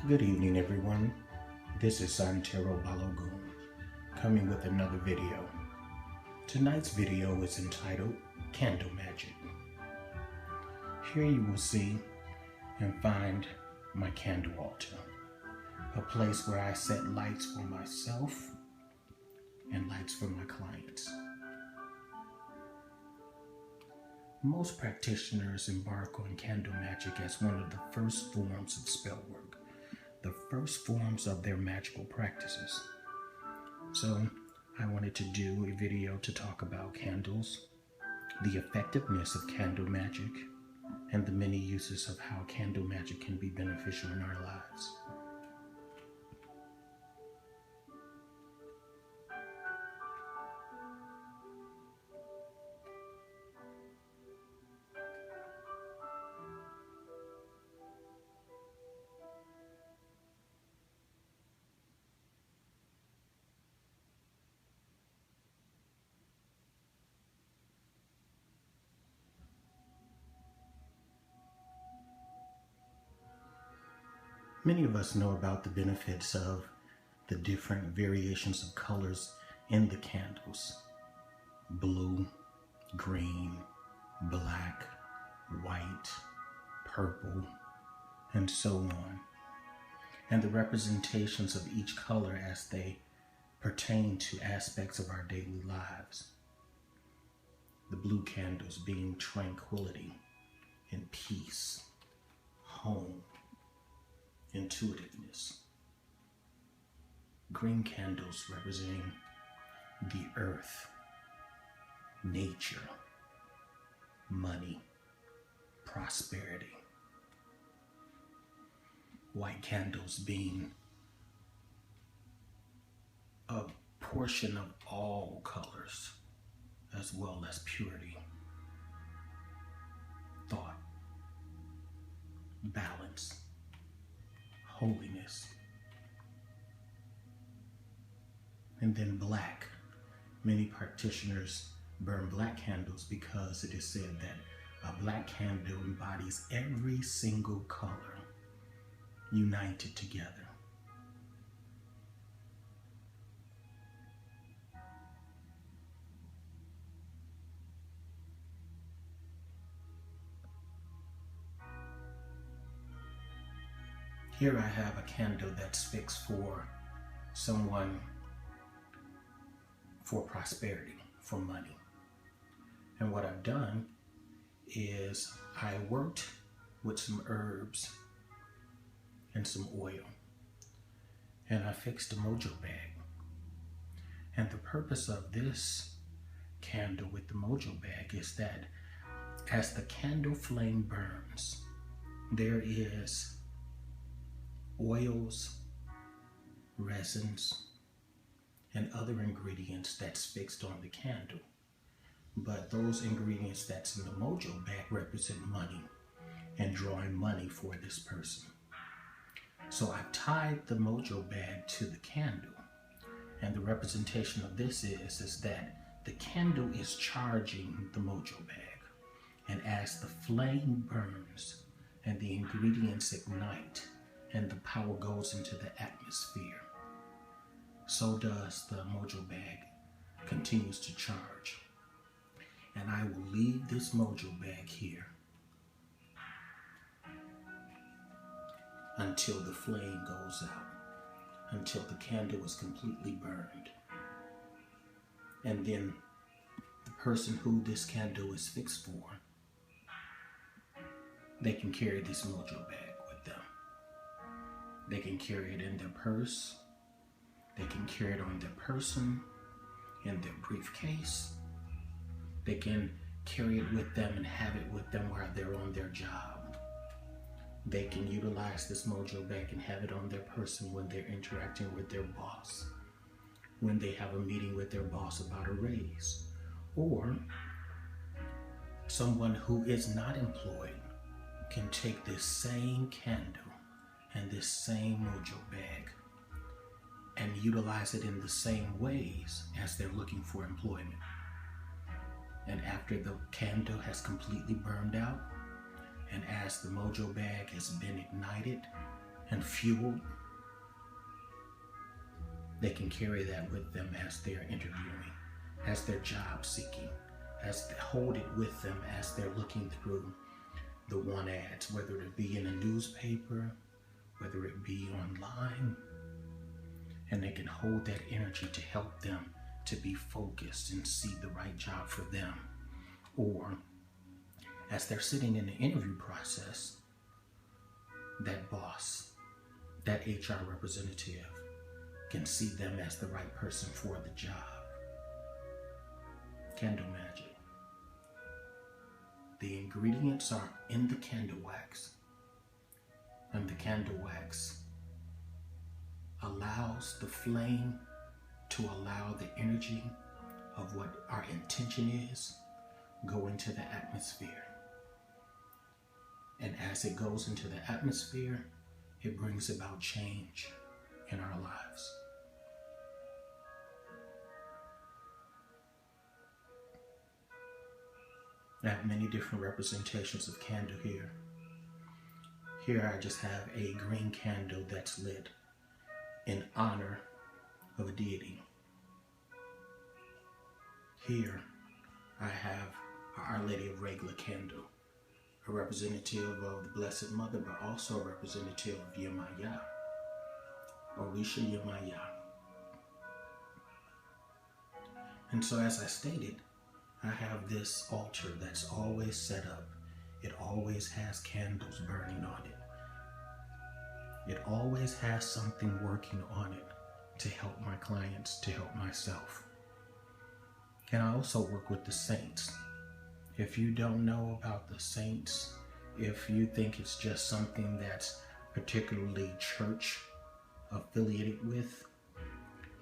Good evening, everyone. This is Santero Balogum, coming with another video. Tonight's video is entitled Candle Magic. Here you will see and find my candle altar, a place where I set lights for myself and lights for my clients. Most practitioners embark on candle magic as one of the first forms of spell work, the first forms of their magical practices. So I wanted to do a video to talk about candles, the effectiveness of candle magic, and the many uses of how candle magic can be beneficial in our lives. Many of us know about the benefits of the different variations of colors in the candles: blue, green, black, white, purple, and so on, and the representations of each color as they pertain to aspects of our daily lives. The blue candles being tranquility and peace, home, intuitiveness. Green candles representing the earth, nature, money, prosperity. White candles being a portion of all colors, as well as purity, thought, balance, holiness. And then black. Many practitioners burn black candles because it is said that a black candle embodies every single color united together. Here I have a candle that's fixed for someone for prosperity, for money. And what I've done is I worked with some herbs and some oil, and I fixed a Mojo bag. And the purpose of this candle with the Mojo bag is that as the candle flame burns, there is oils, resins, and other ingredients that's fixed on the candle. But those ingredients that's in the Mojo bag represent money and drawing money for this person. So I've tied the Mojo bag to the candle, and the representation of this is that the candle is charging the Mojo bag. And as the flame burns and the ingredients ignite, and the power goes into the atmosphere, so does the Mojo bag continues to charge. And I will leave this Mojo bag here until the flame goes out, until the candle is completely burned. And then the person who this candle is fixed for, they can carry this Mojo bag with them. They can carry it in their purse. They can carry it on their person, in their briefcase. They can carry it with them and have it with them while they're on their job. They can utilize this Mojo bag and have it on their person when they're interacting with their boss, when they have a meeting with their boss about a raise, or someone who is not employed can take this same candle and this same Mojo bag and utilize it in the same ways as they're looking for employment. And after the candle has completely burned out, and as the Mojo bag has been ignited, and fueled, they can carry that with them as they're interviewing, as they're job seeking, as they hold it with them as they're looking through the want ads, whether it be in a newspaper, whether it be online, and they can hold that energy to help them to be focused and see the right job for them. Or as they're sitting in the interview process, that boss, that HR representative can see them as the right person for the job. Candle magic. The ingredients are in the candle wax, and the candle wax allows the flame to allow the energy of what our intention is go into the atmosphere. And as it goes into the atmosphere, it brings about change in our lives. I have many different representations of candle here. Here I just have a green candle that's lit in honor of a deity. Here I have Our Lady of Regular candle, a representative of the Blessed Mother, but also a representative of Yemaya, Orisha Yemaya. And so as I stated, I have this altar that's always set up. It always has candles burning on it. It always has something working on it to help my clients, to help myself. And I also work with the saints. If you don't know about the saints, if you think it's just something that's particularly church affiliated with,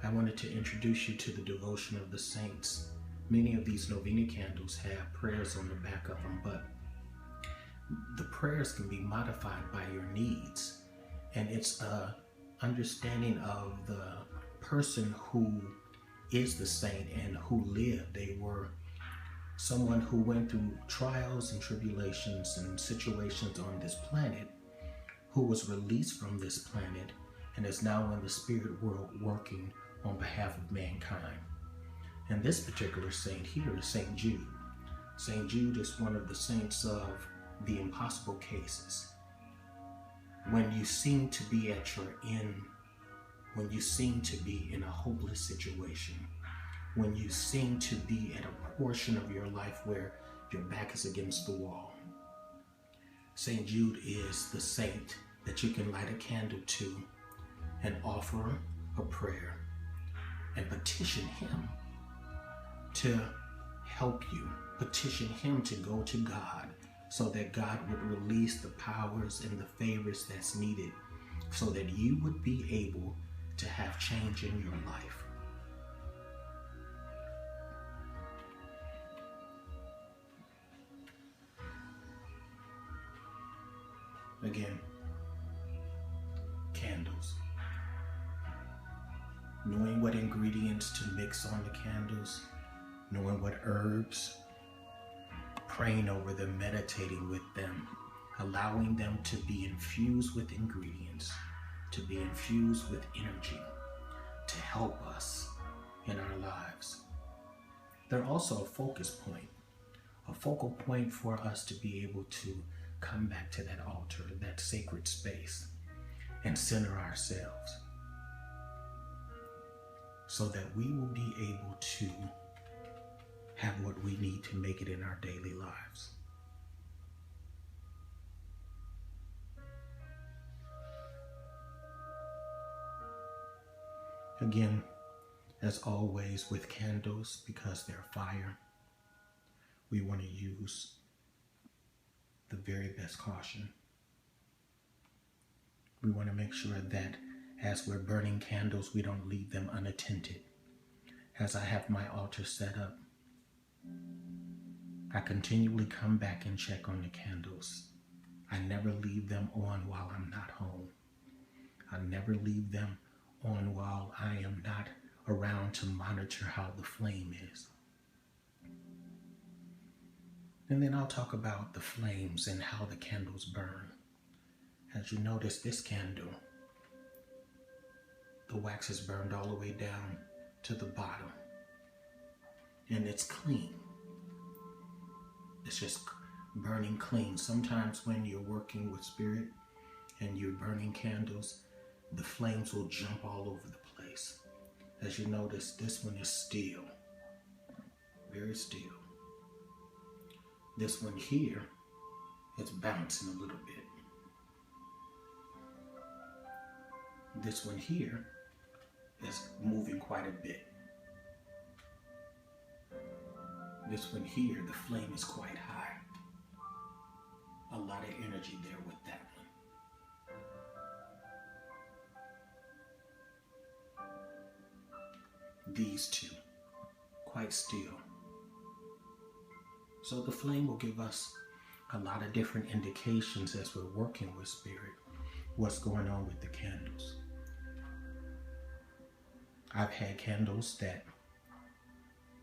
I wanted to introduce you to the devotion of the saints. Many of these novena candles have prayers on the back of them, but the prayers can be modified by your needs. And it's a understanding of the person who is the saint and who lived. They were someone who went through trials and tribulations and situations on this planet, who was released from this planet and is now in the spirit world working on behalf of mankind. And this particular saint here is Saint Jude. Saint Jude is one of the saints of the impossible cases. When you seem to be at your end, when you seem to be in a hopeless situation, when you seem to be at a portion of your life where your back is against the wall, Saint Jude is the saint that you can light a candle to and offer a prayer and petition him to help you, petition him to go to God so that God would release the powers and the favors that's needed so that you would be able to have change in your life. Again, candles. Knowing what ingredients to mix on the candles, knowing what herbs, praying over them, meditating with them, allowing them to be infused with ingredients, to be infused with energy, to help us in our lives. They're also a focus point, a focal point for us to be able to come back to that altar, that sacred space, and center ourselves so that we will be able to have what we need to make it in our daily lives. Again, as always with candles, because they're fire, we want to use the very best caution. We want to make sure that as we're burning candles, we don't leave them unattended. As I have my altar set up, I continually come back and check on the candles. I never leave them on while I'm not home. I never leave them on while I am not around to monitor how the flame is. And then I'll talk about the flames and how the candles burn As you notice, this candle, the wax is burned all the way down to the bottom, and it's clean. It's just burning clean. Sometimes when you're working with spirit and you're burning candles, the flames will jump all over the place. As you notice, this one is still, very still. This one here, it's bouncing a little bit. This one here is moving quite a bit. This one here, the flame is quite high. A lot of energy there with that one. These two, quite still. So the flame will give us a lot of different indications as we're working with spirit, what's going on with the candles. I've had candles that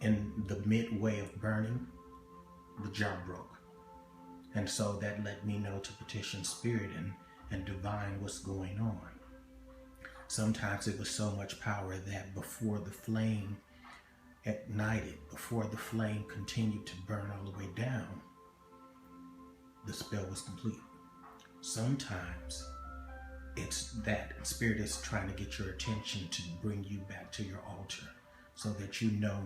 in the midway of burning, the jar broke. And so that let me know to petition spirit and divine what's going on. Sometimes it was so much power that before the flame ignited, before the flame continued to burn all the way down, the spell was complete. Sometimes it's that spirit is trying to get your attention to bring you back to your altar so that you know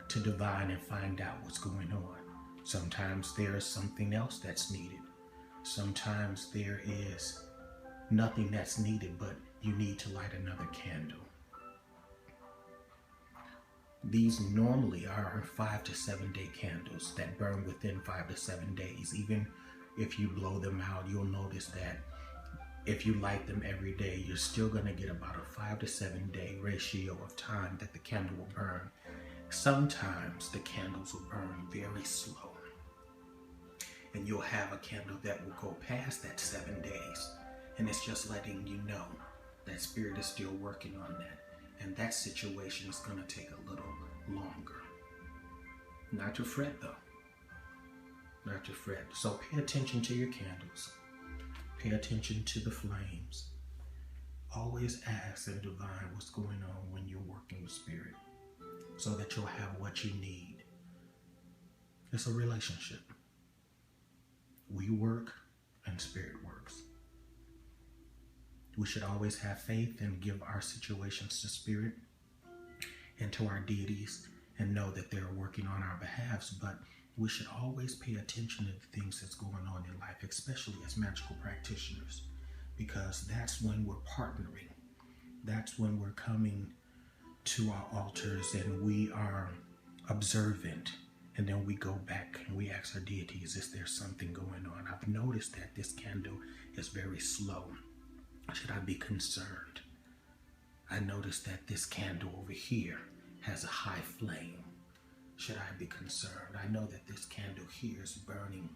to divine and find out what's going on. Sometimes there is something else that's needed. Sometimes there is nothing that's needed, but you need to light another candle. These normally are 5 to 7 day candles that burn within 5 to 7 days. Even if you blow them out, you'll notice that if you light them every day, you're still going to get about a 5 to 7 day ratio of time that the candle will burn. Sometimes the candles will burn very slow, and you'll have a candle that will go past that 7 days, and it's just letting you know that spirit is still working on that, and that situation is going to take a little longer. Not to fret though, not to fret. So pay attention to your candles. Pay attention to the flames. Always ask and divine what's going on when you're working with spirit so that you'll have what you need. It's a relationship. We work and spirit works. We should always have faith and give our situations to spirit and to our deities and know that they're working on our behalves, but we should always pay attention to the things that's going on in life, especially as magical practitioners, because that's when we're partnering. That's when we're coming to our altars and we are observant, and then we go back and we ask our deities, is there something going on? I've noticed that this candle is very slow. Should I be concerned? I noticed that this candle over here has a high flame. Should I be concerned? I know that this candle here is burning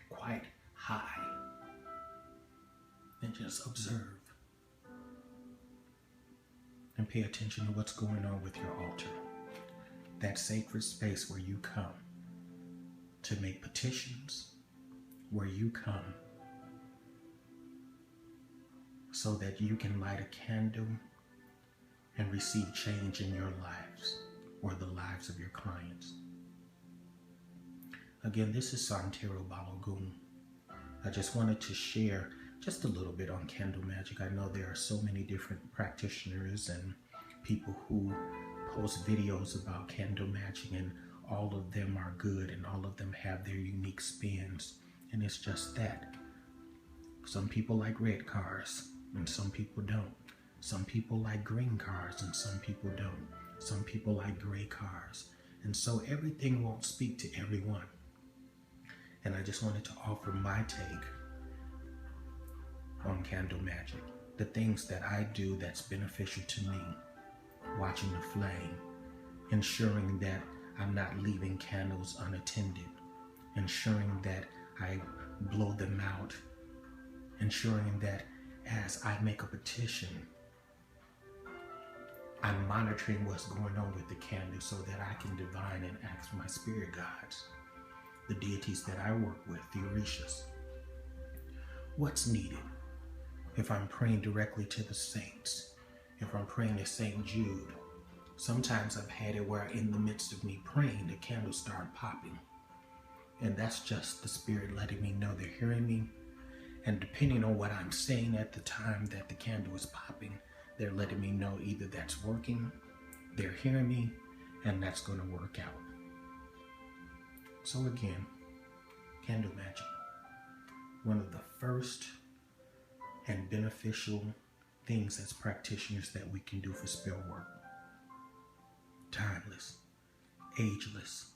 quite high. And just observe. And pay attention to what's going on with your altar. That sacred space where you come to make petitions, where you come so that you can light a candle and receive change in your lives or the lives of your clients. Again, this is Santero Balogum. I just wanted to share just a little bit on candle magic. I know there are so many different practitioners and people who post videos about candle magic, and all of them are good and all of them have their unique spins. And it's just that. Some people like red cars and some people don't. Some people like green cars and some people don't. Some people like gray cars. And so everything won't speak to everyone. And I just wanted to offer my take on candle magic. The things that I do that's beneficial to me. Watching the flame. Ensuring that I'm not leaving candles unattended. Ensuring that I blow them out. Ensuring that as I make a petition, I'm monitoring what's going on with the candle so that I can divine and ask my spirit guides, the deities that I work with, the Orishas, what's needed. if I'm praying directly to the saints, if I'm praying to St. Jude. Sometimes I've had it where in the midst of me praying, the candles start popping. And that's just the spirit letting me know they're hearing me. And depending on what I'm saying at the time that the candle is popping, they're letting me know either that's working, they're hearing me, and that's going to work out. So again, candle magic. One of the first and beneficial things as practitioners that we can do for spell work. Timeless, ageless,